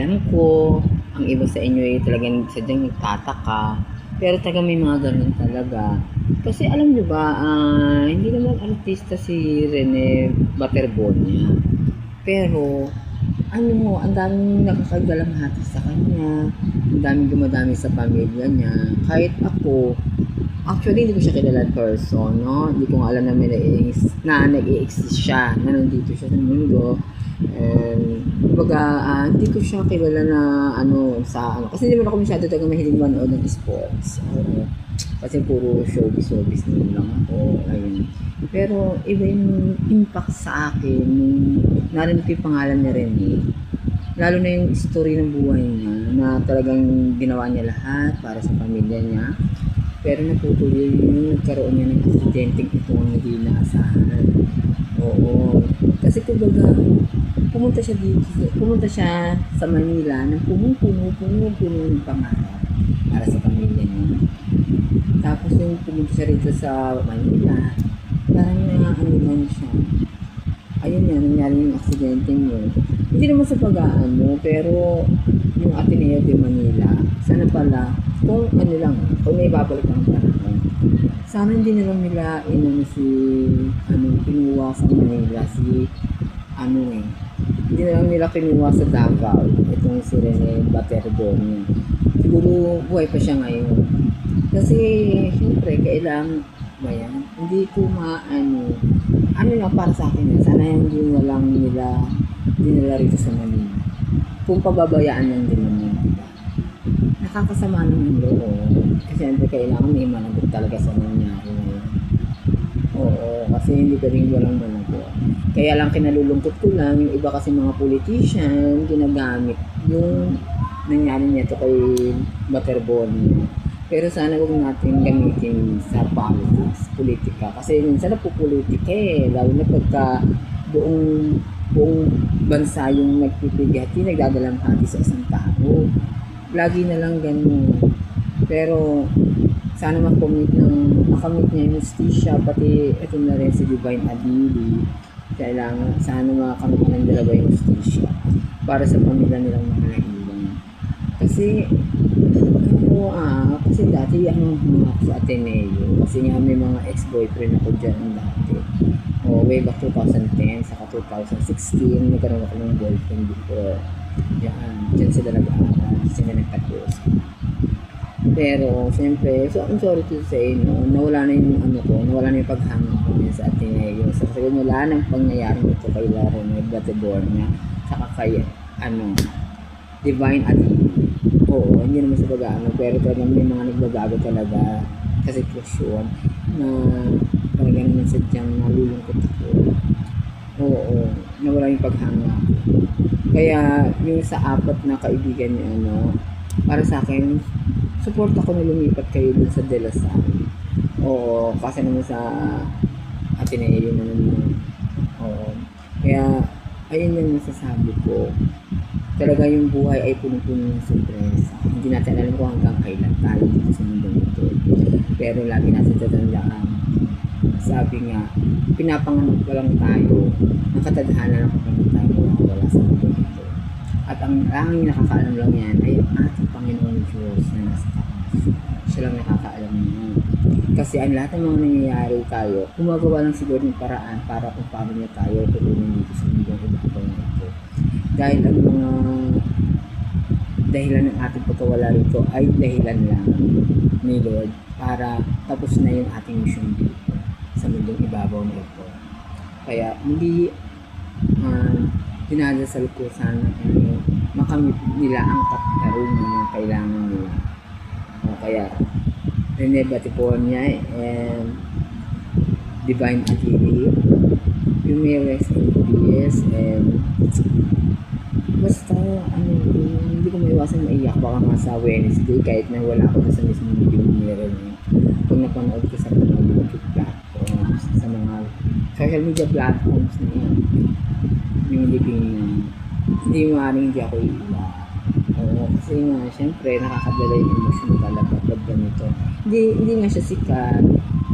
alam ko, ang iba sa inyo ay talagang sadyang nagtataka. Pero talagang may mga ganun talaga. Kasi alam nyo ba, hindi naman artista si Rene Baterbonia. Pero, ano, ang daming nakakagalamhati sa kanya, ang daming dumadami sa pamilya niya. Kahit ako, actually hindi ko siya kilala in person, no? Hindi ko nga alam na nag-i-exist siya, na nandito siya sa mundo. And, kumbaga, hindi ko siya kilala na kasi hindi mo ako masyado talaga mahilig manood ng sports. Kasi puro showbiz na lang ako. Ayun. Pero iba yung impact sa akin nung narinig ko yung pangalan niya rin eh. Lalo na yung story ng buhay niya na talagang ginawa niya lahat para sa pamilya niya. Pero naputuloy yung nagkaroon niya ng aksidenteng ito ang hindi inaasahan. Oo. Kasi kumbaga, pumunta siya sa Manila ng puno ng pangarap para sa pamilya niya. Tapos yung pumunta siya rito sa Manila, parang lang siya. Ayun yan, nangyari yung aksidente mo. Hindi naman sa pag-aano, pero yung Ateneo de Manila, sana pala, kung kung may babalik ang panahon, sana hindi na lang nila kinuha sa Manila hindi na lang nila kinuha sa Davao, itong si Rene Baterbonia. Siguro buhay pa siya ngayon. Kasi, siyempre, kailangan ba yan? Hindi ko lang para sa akin yan. Sana hindi nila rito sa Manila. Kung pababayaan lang din naman, diba? Nakakasama naman loob. Kasi siyempre, kailangan may managot talaga sa nangyari ngayon. Oo, kasi hindi ka rin walang managot. Kaya lang kinalulungkot ko lang, yung iba kasi mga politician, ginagamit yung nangyari nito kay Baterbonia. Pero sana huwag natin gamitin sa politika. Kasi minsan napupolitika lalo na pagka buong bansa yung nagpipigati, nagdadalang hati sa isang tao. Lagi na lang ganun. Pero sana makamit niya yung justisya, pati ito na rin si Divine Adili. Kailangan sana makamit ng dalawa yung justisya para sa pamilya nilang mga naiwan. Kasi kasi dati ako sa Ateneo. Kasi nga may mga ex-boyfriend ako dyan dati. Way back 2010, saka 2016, nagkaroon ako ng boyfriend before. Diyan sila nag-aaral, sila nagtapos. Pero, siyempre, so I'm sorry to say, nawala na yung nawala na yung paghanga ko sa Ateneo. So, kasi wala nang pangyayari nito kay Rene Baterbonia, saka kay, Divine Adili. Oo, hindi naman sa pero talagang may mga nagbabago talaga sa sitwasyon na talaga naman sadyang nalulungkot ako. Oo, nawala yung paghanga. Kaya yung sa apat na kaibigan niya, para sa akin, support ako na lumipat kayo dun sa De La Salle. Oo, kasi naman sa Ateneo naman. Oo, kaya ayun yung masasabi ko. Talaga yung buhay ay puno-puno ng sorpresa. Hindi natin alam kung hanggang kailan tayo dito sa mundo ito. Pero lagi natin tatandaan. Sabi nga, pinapanganak pa lang tayo. Ang katadhana lang kung tayo wala sa mundo ito. At ang langing nakakaalam lang yan ay ang ating Panginoon Diyos na nasa taas. Siya lang nakakaalam niya. Kasi ang lahat ng mga nangyayari tayo, gumagawa lang siguro ng paraan para kung paano niya tayo tulungan dito sa mundo ibabaw na ito. Dahil ang mga dahilan ng ating pagkawala rito ay dahilan lang ni Lord para tapos na yung ating mission dito sa mundong ibabaw na ito. Kaya hindi dinadasal ko sana makamit nila ang katarungan na kailangan nila. Kaya Rene Baterbonia and Divine Adili, yung may rest in peace, and basta hindi ko maiwasan maiyak baka nga sa Wednesday kahit na wala ako sa mismong meeting meron pag napanood ko sa mga YouTube platforms, sa mga social media platforms na yan, yung living hindi maaaring hindi ako iiyak. Kasi nga syempre nakakadala yung emotion talaga pag ganito. Hindi nga siya sikat,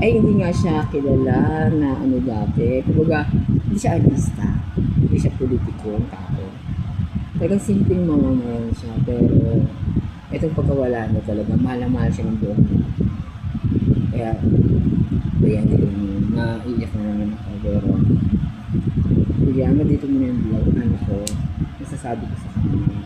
hindi nga siya kilala na dati, kumbaga hindi siya artista, hindi siya politiko tao. Talagang simpleng mamamayan siya, pero itong pagkawala niya talaga, mahal na mahal siya ng buong mundo. Kaya, kaya naiiyak na naman ako, pero sige, hanggang dito muna yung vlog, ano ko, masasabi ko sa kanya.